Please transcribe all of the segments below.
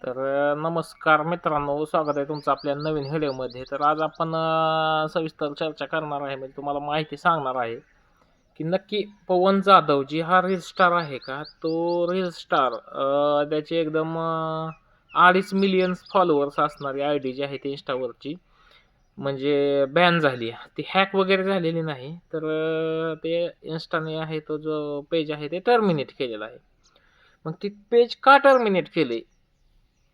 नमस्कार मित्रांनो, स्वागत आहे तुमचं आपल्या नवीन व्हिडिओमध्ये. तर आज आपण सविस्तर चर्चा करणार आहे, म्हणजे तुम्हाला माहिती सांगणार आहे की नक्की पवन जाधव जी हा रील स्टार आहे का, तो रील स्टार त्याचे एकदम 2.5 मिलियन फॉलोअर्स असणारी आय डी जी आहे ती इंस्टावरची म्हणजे बॅन झाली. ती हॅक वगैरे झालेली नाही, तर ते इंस्टाने आहे तो जो पेज आहे ते टर्मिनेट केलेला आहे. मग ती पेज का टर्मिनेट केले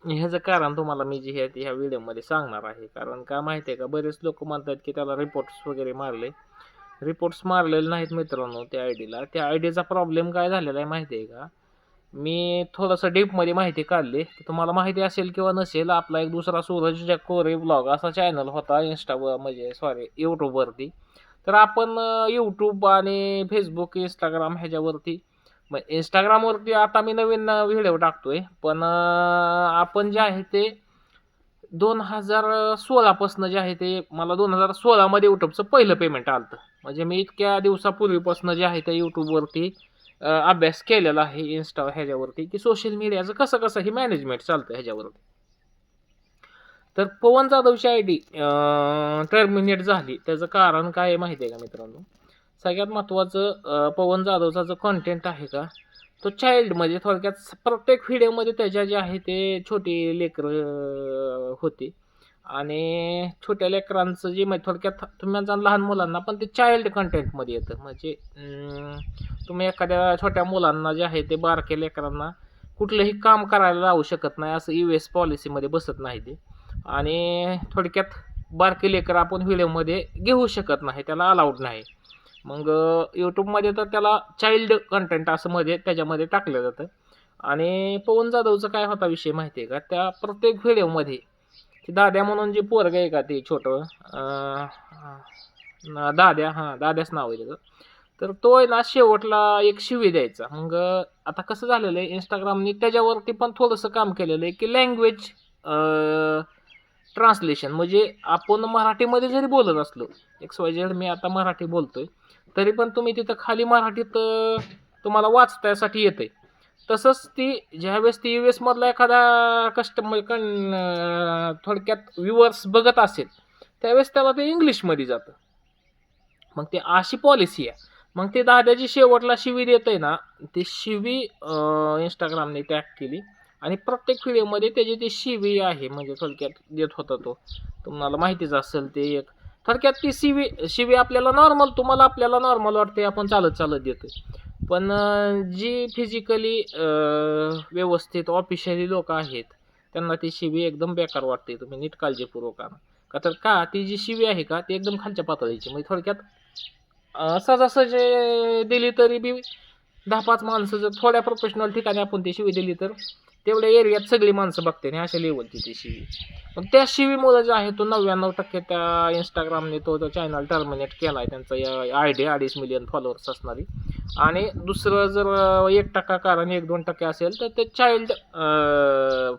ह्याचं कारण तुम्हाला मी जे ह्या व्हिडिओमध्ये सांगणार आहे. कारण का माहिती आहे का, बरेच लोक म्हणतात की त्याला रिपोर्ट्स वगैरे मारले. रिपोर्ट्स मारलेले नाहीत मित्रांनो त्या आय डीला. त्या आय डीचा प्रॉब्लेम काय झालेला आहे माहिती आहे का, मी थोडंसं डीपमध्ये माहिती काढली. तुम्हाला माहिती असेल किंवा नसेल, आपला एक दुसरा सूरज कोरे ब्लॉग असा चॅनल होता इंस्टावर, म्हणजे सॉरी यूट्यूबवरती. तर आपण यूट्यूब आणि फेसबुक, इंस्टाग्राम ह्याच्यावरती, मग इंस्टाग्रामवरती आता मी नवीन व्हिडिओ टाकतोय. पण आपण जे आहे ते 2016 पासून जे आहे ते मला 2016 मध्ये यूट्यूबचं पहिलं पेमेंट आलं. म्हणजे मी इतक्या दिवसापूर्वीपासून जे आहे ते यूट्यूबवरती अभ्यास केलेला आहे इन्स्टा ह्याच्यावरती, की सोशल मीडियाचं कसं कसं ही मॅनेजमेंट चालतं ह्याच्यावरती. तर पवन जाधवची आय डी टर्मिनेट झाली, त्याचं कारण काय आहे माहिती आहे का मित्रांनो. सगळ्यात महत्त्वाचं, पवन जाधवचा जो कंटेंट आहे का, तो चाइल्ड, म्हणजे थोडक्यात प्रत्येक व्हिडिओमध्ये त्याच्या जे आहे ते छोटी लेकरं होती. आणि छोट्या लेकरांचं जे म्हणजे थोडक्यात तुम्ही म्हणता लहान मुलांना, पण ते चाइल्ड कंटेंटमध्ये येतं. म्हणजे तुम्ही एखाद्या छोट्या मुलांना जे आहे ते बारक्या लेकरांना कुठलंही काम करायला लावू शकत नाही, असं US पॉलिसीमध्ये बसत नाही ते. आणि थोडक्यात बारके लेकर आपण व्हिडिओमध्ये घेऊ शकत नाही, त्याला अलाउड नाही. मग यूट्यूबमध्ये तर त्याला चाइल्ड कंटेंट असं मध्ये त्याच्यामध्ये टाकलं जातं. आणि पवन जाधवचं काय होता विषय माहिती आहे का, त्या प्रत्येक व्हिडिओमध्ये ते दाद्या म्हणून जे पोरग आहे का, ते छोटं दाद्या, हां दाद्याच नाव आहे त्याचं. तर तो आहे ना, शेवटला एक शिवी द्यायचा. मग आता कसं झालेलं आहे, इंस्टाग्रामनी त्याच्यावरती पण थोडंसं काम केलेलं आहे की लँग्वेज ट्रान्सलेशन. म्हणजे आपण मराठीमध्ये जरी बोलत असलो, XYZ मी आता मराठी बोलतोय, तरी पण तुम्ही तिथं खाली मराठीत तुम्हाला वाचण्यासाठी येते. तसंच ती ज्यावेळेस ती US मधला एखादा कस्टमर थोडक्यात व्ह्युअर्स बघत असेल, त्यावेळेस त्याला ते इंग्लिशमध्ये जातं. मग ते अशी पॉलिसी आहे. मग ते दादाजी शेवटला शिवी देतंय ना, ती शिवी इंस्टाग्रामने टॅग केली. आणि प्रत्येक व्हिडिओमध्ये त्याची ती शिवी आहे, म्हणजे थोडक्यात देत होता तो. तुम्हाला माहितीच असेल ते एक. थोडक्यात ती शिवी आपल्याला नॉर्मल, तुम्हाला आपल्याला नॉर्मल वाटते, आपण चालत चालत देतोय. पण जी फिजिकली व्यवस्थित ऑफिशियली लोक आहेत, त्यांना ती शिवी एकदम बेकार वाटते. तुम्ही नीट काळजीपूर्वक आणा. का तर का ती जी शिवी आहे का, ती एकदम खालच्या पातळीची. म्हणजे थोडक्यात सहजासहजी दिली तरी बी 10-5 माणसं, जर थोड्या प्रोफेशनल ठिकाणी आपण ती शिवी दिली तर तेवढ्या एरियात सगळी माणसं बघते आणि अशा लेवलची ती शिवी. मग त्या शिवीमुळे जे आहे तो 99% त्या इंस्टाग्रामने तो चॅनल टर्मिनेट केला आहे, त्यांचा आय डी 2.5 मिलियन फॉलोअर्स असणारी. आणि दुसरं जर 1% कारण 1-2% असेल तर ते चाइल्ड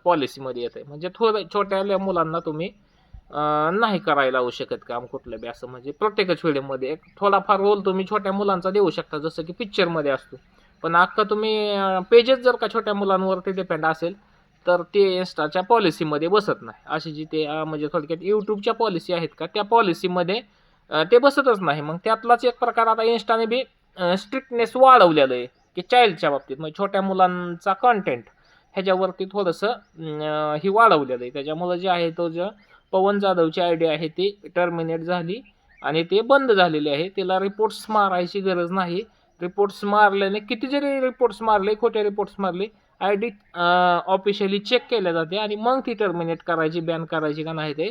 पॉलिसीमध्ये येते. म्हणजे थोडं छोट्या मुलांना तुम्ही नाही करायला लावू शकत काम कुठलं बी असं. म्हणजे प्रत्येकच व्हिडिओमध्ये एक थोडाफार रोल तुम्ही छोट्या मुलांचा देऊ शकता, जसं की पिक्चरमध्ये असतो. पण अख्खा तुम्ही पेजेस जर का छोट्या मुलांवरती डिपेंड असेल, तर ते इंस्टाच्या पॉलिसीमध्ये बसत नाही. अशी जी ते म्हणजे थोडक्यात यूट्यूबच्या पॉलिसी आहेत का, त्या पॉलिसीमध्ये ते बसतच नाही. मग त्यातलाच एक प्रकार आता इंस्टाने बी स्ट्रिक्टनेस वाढवलेलं आहे की चाइल्डच्या बाबतीत, म्हणजे छोट्या मुलांचा कंटेंट ह्याच्यावरती थोडंसं ही वाढवलेलं आहे. त्याच्यामुळं जे आहे तो जो पवन जाधवची आय डी आहे ती टर्मिनेट झाली आणि ते बंद झालेले आहे. त्याला रिपोर्ट्स मारायची गरज नाही. रिपोर्ट्स मारल्याने, किती जरी रिपोर्ट्स मारले, खोटे रिपोर्ट्स मारले, आय डी ऑफिशियली चेक केल्या जाते आणि मग ती टर्मिनेट करायची, बॅन करायची का नाही ते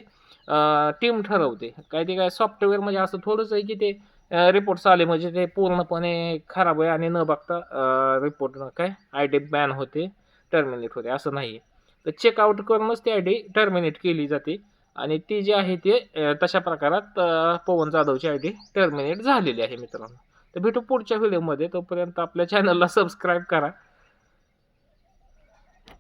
टीम ठरवते. काय सॉफ्टवेअर म्हणजे असं थोडंच आहे की ते रिपोर्ट्स आले म्हणजे ते पूर्णपणे खराब आहे आणि न बघता रिपोर्ट काय आय डी बॅन होते, टर्मिनेट होते, असं नाही. तर चेकआउट करूनच ती आय डी टर्मिनेट केली जाते. आणि ती जी आहे ते तशा प्रकारात पवन जाधवची आय डी टर्मिनेट झालेली आहे मित्रांनो. तर भेटू पुढच्या व्हिडिओमध्ये. तोपर्यंत आपल्या चॅनलला सबस्क्राईब करा.